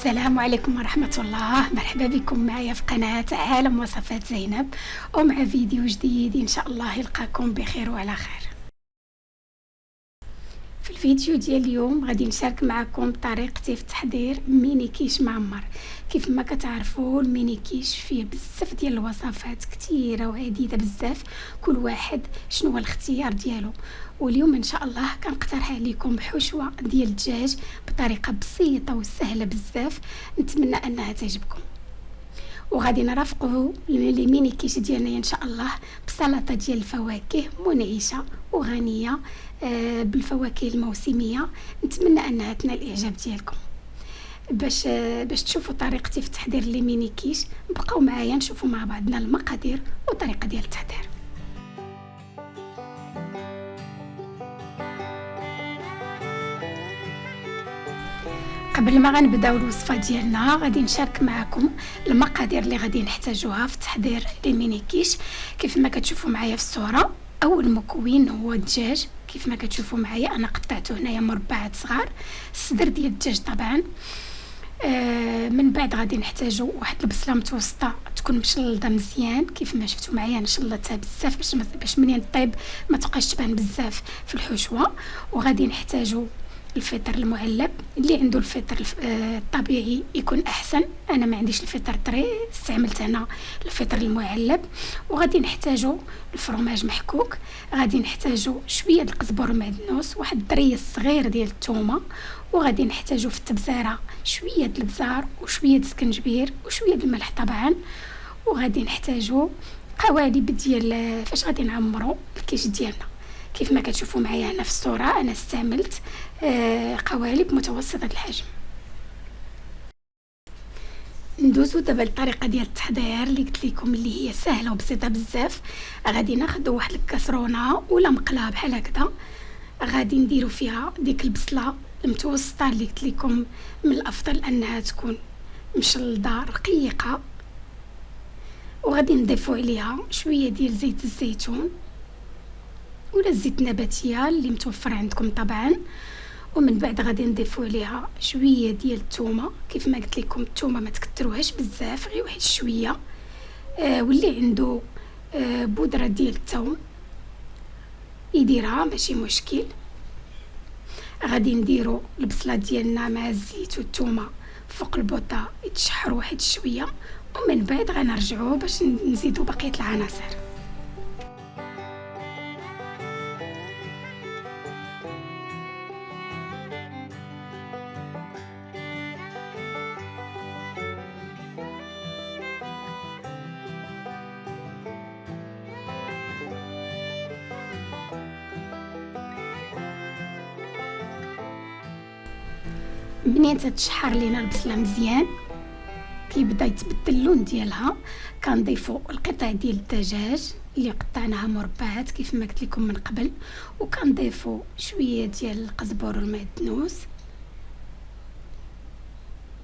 السلام عليكم ورحمة الله. مرحبا بكم معايا في قناة عالم وصفات زينب ومع فيديو جديد إن شاء الله يلقاكم بخير وعلى خير. في الفيديو ديال اليوم غادي نشارك معكم طريقتي في تحضير ميني كيش معمر. كيف ما كتعرفوا الميني كيش فيه بزاف ديال الوصفات كثيره وعديده بزاف، كل واحد شنو هو الاختيار ديالو. واليوم ان شاء الله كنقترح عليكم حشوه ديال الدجاج بطريقه بسيطه وسهله بزاف، نتمنى انها تعجبكم. وغادي نرافقوا لي ميني كيش ديالنا ان شاء الله بسلطه ديال الفواكه منعشه وغنيه بالفواكه الموسميه. نتمنى انها تنال الاعجاب ديالكم. باش تشوفوا طريقتي في تحضير لي ميني كيش، بقاو معايا نشوفوا مع بعضنا المقادير والطريقه ديال التحضير. قبل ما غنبداو الوصفه ديالنا غادي نشارك معكم المقادير اللي غادي نحتاجوها في تحضير لي ميني كيش. كيف ما كتشوفوا معايا في الصوره، اول مكون هو الدجاج. كيف ما كتشوفوا معايا انا قطعته هنايا مربعات صغار، الصدر ديال الدجاج طبعا. من بعد غادي نحتاجو واحد البصله متوسطه تكون مشلضه مزيان. كيف ما شفتوا معايا نشلطها بزاف باش منين طيب ما تبقاش تبان بزاف في الحشوه. وغادي نحتاجو الفطر المعلب، اللي عنده الفطر الطبيعي يكون احسن. انا ما عنديش الفطر طري، استعملت انا الفطر المعلب. وغادي نحتاجو الفرماج محكوك، غادي نحتاجو شويه القزبر المعدنوس، واحد الدريه صغير ديال الثومه، وغادي نحتاجو في التبزاره شويه البزار وشويه السكنجبير وشويه الملح طبعا. وغادي نحتاجو قوالب ديال فاش غادي نعمرو الكيش ديالنا. كيف ما كتشوفوا معايا هنا في الصوره انا استعملت قوالب متوسطه الحجم. ندوزو دابا الطريقه ديال التحضير اللي قلت لكم اللي هي سهله وبسيطه بزاف. غادي ناخذ واحد الكاسرونه ولا مقله بحال هكذا، غادي نديرو فيها ديك البصله المتوسطه اللي قلت لكم من الافضل انها تكون مشلضه رقيقه. وغادي نضيفوا عليها شويه ديال زيت الزيتون ولا الزيت النباتيه اللي متوفر عندكم طبعا. ومن بعد غادي نضيفوا عليها شويه ديال الثومه. كيف ما قلت لكم الثومه ما تكتروهاش بزاف، غير واحد شويه. واللي عنده بودره ديال الثوم يديرها ماشي مشكل. غادي نديروا البصله ديالنا مع الزيت والثومه فوق البوطه يتشحروا واحد شويه، ومن بعد غنرجعوا باش نزيدوا بقيه العناصر. منين تتشحر لينا البصله مزيان كيبدا يتبدل اللون ديالها، كنضيفوا القطع ديال الدجاج اللي قطعناها مربعات كيف ما قلت لكم من قبل، وكنضيفوا شويه ديال القزبر والمعدنوس،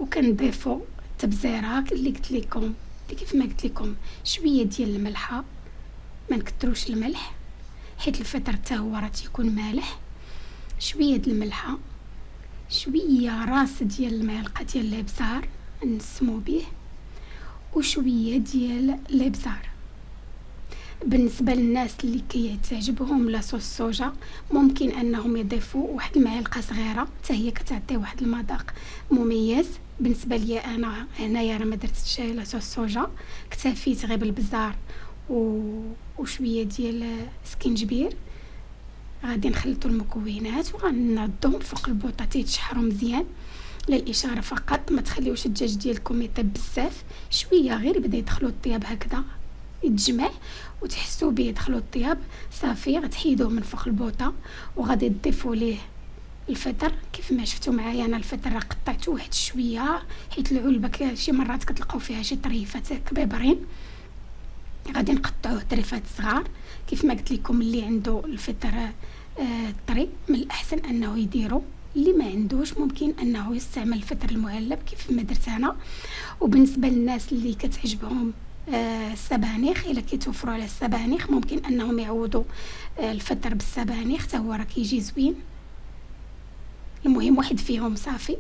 وكنضيفوا التبزيره اللي قلت لكم كيف ما قلت لكم شويه ديال الملحه. ما نكتروش الملح حيت الفطر حتى هو راه تيكون مالح. شويه د الملحه، شويه راس ديال المعلقه ديال الابزار نسمو به، وشويه ديال الابزار. بالنسبه للناس اللي كيعجبهم لاصوص الصوجا ممكن انهم يضيفوا واحد المعلقه صغيره حتى هي كتعطي واحد المذاق مميز. بالنسبه لي انا هنايا راه ما درتش لاصوص الصوجا، اكتفيت غير بالبزار وشويه ديال سكينجبير. غادي نخلطوا المكونات وغنضهم فوق البوطه تيتشحروا مزيان للاشاره فقط. ما تخليوش الدجاج ديالكم يطيب بزاف، شويه غير بدا يدخلوا الطياب هكذا يتجمع وتحسوا به يدخلوا الطياب صافي غتحيدوه من فوق البوطه. وغادي تضيفوا ليه الفطر. كيف ما شفتوا معايا انا الفطر راه قطعته واحد شويه حيت العلبه شي مرات كتلقاو فيها شي طريفات كبيبرين، غادي نقطعوه طريفات صغار. كيف ما قلت لكم اللي عنده الفطر الطري من الاحسن انه يديرو، اللي ما عندوش ممكن انه يستعمل الفطر المعلب كيف ما درت انا. وبالنسبه للناس اللي كتعجبهم السبانخ، الا كيتوفروا على السبانخ ممكن انهم يعوضوا الفطر بالسبانخ حتى هو راه كيجي زوين. المهم واحد فيهم صافي.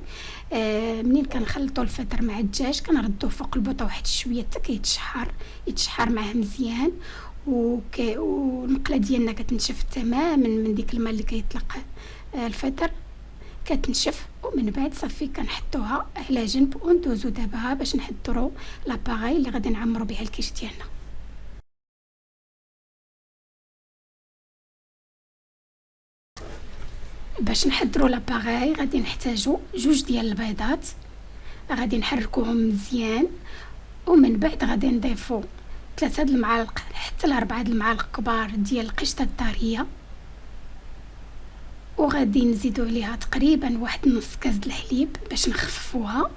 منين كنخلطوا الفطر مع الدجاج كنردوه فوق البوطه واحد شويه حتى يتشحر معاه مزيان، والمقله ديالنا كتنشف تماما من ديك الماء اللي كيطلق الفطر كتنشف. ومن بعد صافي كنحطوها على جنب وندوزو دابا باش نحضروا لاباغاي اللي غادي نعمروا بها الكيش ديالنا. باش نحضروا لاباغاي غادي نحتاجوا 2 ديال البيضات، غادي نحركوهم مزيان، ومن بعد غادي نضيفوا 3 المعالق حتى ل 4 المعالق كبار ديال القشطه الطريه، وغادي نزيدوا عليها تقريبا واحد نص كاس د الحليب باش نخففوها،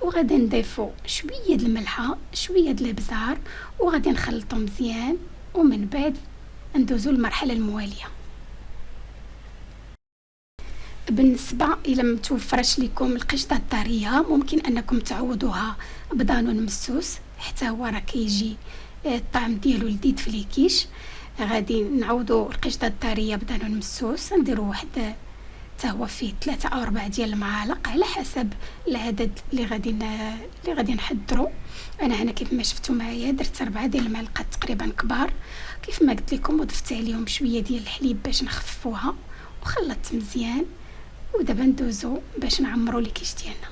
وغادي نضيفوا شويه د الملحه شويه د الابزار وغادي نخلطوا مزيان، ومن بعد ندوزوا للمرحله المواليه. بالنسبه الى ما توفرش لكم القشطه الطريه ممكن انكم تعوضوها بضانون مسوس، حتى هو راه كيجي الطعم ديالو لذيذ في الكيش. غادي نعوضوا القشطه الطريه بضانون مسوس، نديروا واحد حتى هو فيه 3 أو 4 ديال المعالق على حسب العدد اللي غادي نحضروا. انا هنا كيف ما شفتوا معايا درت 4 ديال المعلقات تقريبا كبار كيف ما قلت لكم، وضفت عليهم شويه ديال الحليب باش نخففوها وخلطت مزيان. ودابا ندوزو باش نعمروا الكيش ديالنا.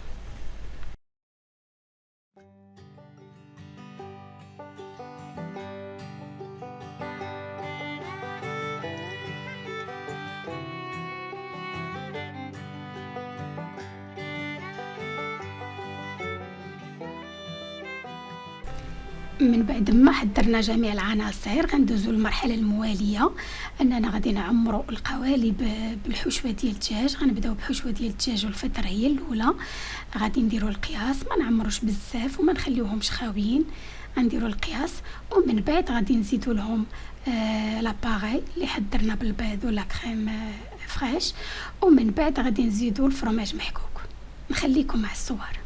من بعد ما حضرنا جميع العناصر غندوزو للمرحله المواليه، اننا غادي نعمروا القوالب بالحشوه ديال الدجاج. غنبداو بحشوه ديال الدجاج والفطر هي الاولى، غادي نديروا القياس، ما نعمروش بزاف وما نخليوهمش خاويين، غنديروا القياس. ومن بعد غادي نزيدوا لهم لاباغي اللي حضرنا بالبيض ولا كريم فريش، ومن بعد غادي نزيدوا الفرماج محكوك. نخليكم مع الصور.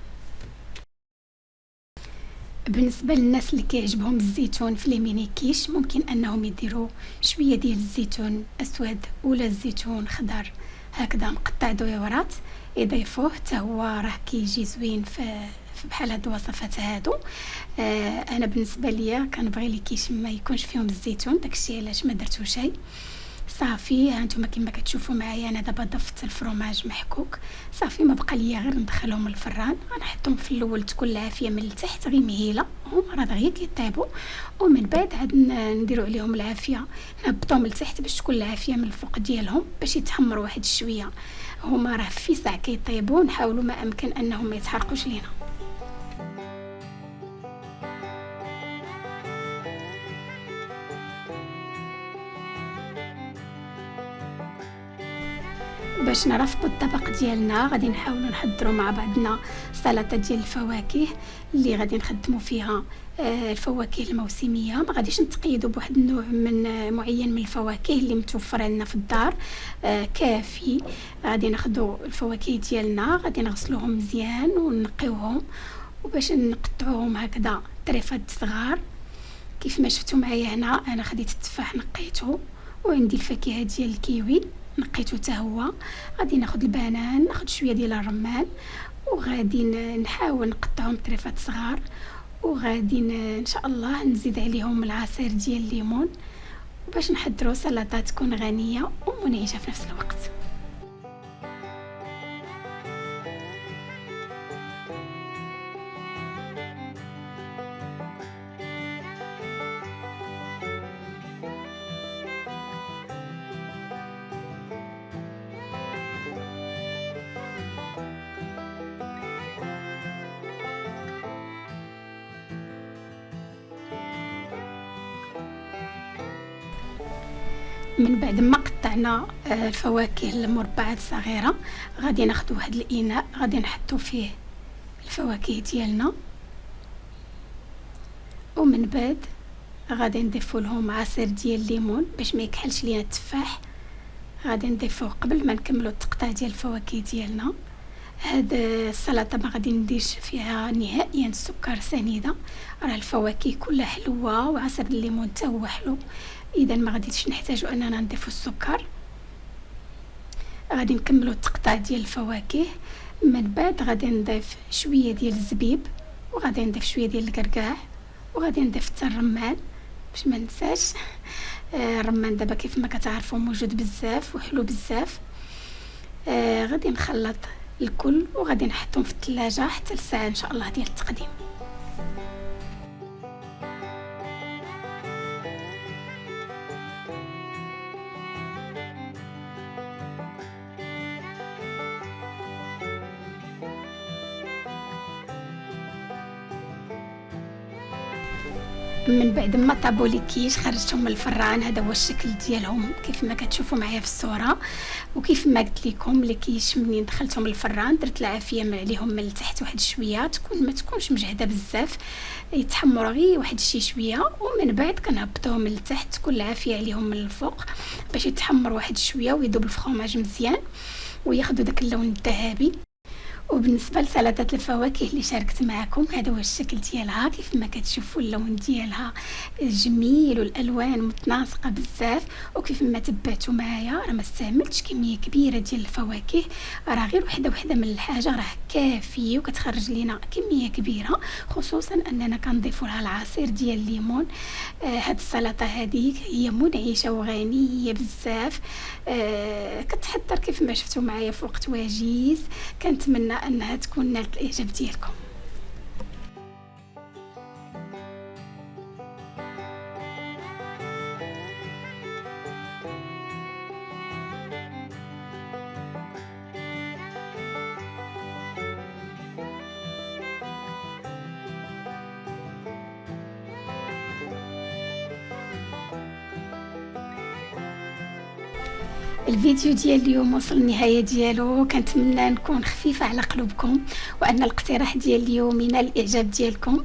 بالنسبه للناس اللي كيعجبهم الزيتون في لي ميني كيش ممكن انهم يديروا شويه ديال الزيتون اسود ولا الزيتون خضر هكذا مقطع دويورات يضيفوه، حتى هو راه كيجي زوين في بحال هاد الوصفات هادو. انا بالنسبه ليا كنبغي لي كيش ما يكونش فيهم الزيتون، داكشي علاش ما درتو شي. صافي هانتوما كما كتشوفوا معايا انا دابا ضفت الفرماج محكوك، صافي ما بقى ليا غير ندخلهم الفران. غنحطهم في الاول تكون العافيه من التحت غير مهيله، هما راه دغيا كيطيبوا، ومن بعد عاد نديروا عليهم العافيه نهبطهم لتحت باش تكون العافيه من الفوق ديالهم باش يتحمروا واحد شويه. هما راه في ساعه كيطيبوا، نحاولوا ما امكن انهم ما يتحرقوش لينا. باش نرافقوا الطبق ديالنا غادي نحاولوا نحضروا مع بعضنا سلطه ديال الفواكه اللي غادي نخدموا فيها الفواكه الموسميه. ما غاديش نتقيدوا بواحد النوع من معين من الفواكه اللي متوفر عندنا في الدار، كافي. غادي ناخذوا الفواكه ديالنا غادي نغسلوهم مزيان ونقيوهم، وباش نقطعوهم هكذا طريفات صغار كيف ما شفتوا معايا هنا. انا خديت التفاح نقيته، وعندي الفاكهه ديال الكيوي نقيته حتى هو. غادي ناخذ البنان، ناخذ شويه ديال الرمان، وغادي نحاول نقطعهم طريفات صغار، وغادي ان شاء الله نزيد عليهم العصير ديال الليمون باش نحضروا سلطه تكون غنيه ومنعشه في نفس الوقت. من بعد ما قطعنا الفواكه المربعات صغيره غادي ناخذ واحد الاناء غادي نحطو فيه الفواكه ديالنا، ومن بعد غادي نضيفو لهم عصير ديال الليمون باش ما يكحلش لينا التفاح. غادي نضيفوه قبل ما نكملوا التقطيع ديال الفواكه ديالنا. هاد السلطه ما غادي نديرش فيها نهائيا السكر سنيده، راه الفواكه كلها حلوه وعصير الليمون حتى هو حلو، اذا ما غاديش نحتاجوا اننا نضيفوا السكر. غادي نكملوا التقطاع ديال الفواكه. من بعد غادي نضيف شويه ديال الزبيب، وغادي نضيف شويه ديال الكركاع، وغادي نضيف حتى الرمان باش ما ننساش. الرمان دابا كيف ما كتعرفوا موجود بزاف وحلو بزاف. غادي نخلط الكل وغادي نحطهم في الثلاجه حتى الساعه ان شاء الله ديال التقديم. من بعد ما طابوا لي كيش خرجتهم من الفران. هذا هو الشكل ديالهم كيف ما كتشوفوا معايا في الصوره. وكيف ما قلت لكم لي كيش منين دخلتهم الفران درت العافيه من عليهم من التحت واحد شويه، ما تكونش مجهده بزاف، يتحمروا غير واحد شي شويه، ومن بعد كنهبطوهم من التحت تكون العافيه عليهم من الفوق باش يتحمر واحد شويه ويذوب الفرماج مزيان وياخذوا داك اللون الذهبي. وبالنسبه لسلطه الفواكه اللي شاركت معكم، هذا هو الشكل ديالها. كيف ما كتشوفوا اللون ديالها جميل والالوان متناسقه بزاف. وكيف ما تبعتوا معايا راه ما استعملتش كميه كبيره ديال الفواكه، راه غير وحده من الحاجه راه كافيه وكتخرج لينا كميه كبيره، خصوصا اننا كنضيفوا لها العصير ديال الليمون. هاد السلطه هذه هي منعشه وغنيه بزاف. كتحضر كيف ما شفتوا معايا في وقت وجيز. كنتمنى انها تكون نالت الاعجاب ديالكم. الفيديو ديال اليوم وصل النهايه ديالو. كنتمنى نكون خفيفه على قلوبكم وان الاقتراح ديال اليوم ينال الاعجاب ديالكم.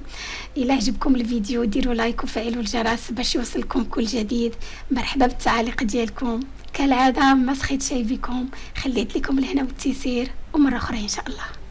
الا عجبكم الفيديو ديروا لايك وفعلوا الجرس باش يوصلكم كل جديد. مرحبا بالتعاليق ديالكم كالعاده، ما سخيت شي بكم، خليت لكم الهنا والتيسير، ومره اخرى ان شاء الله.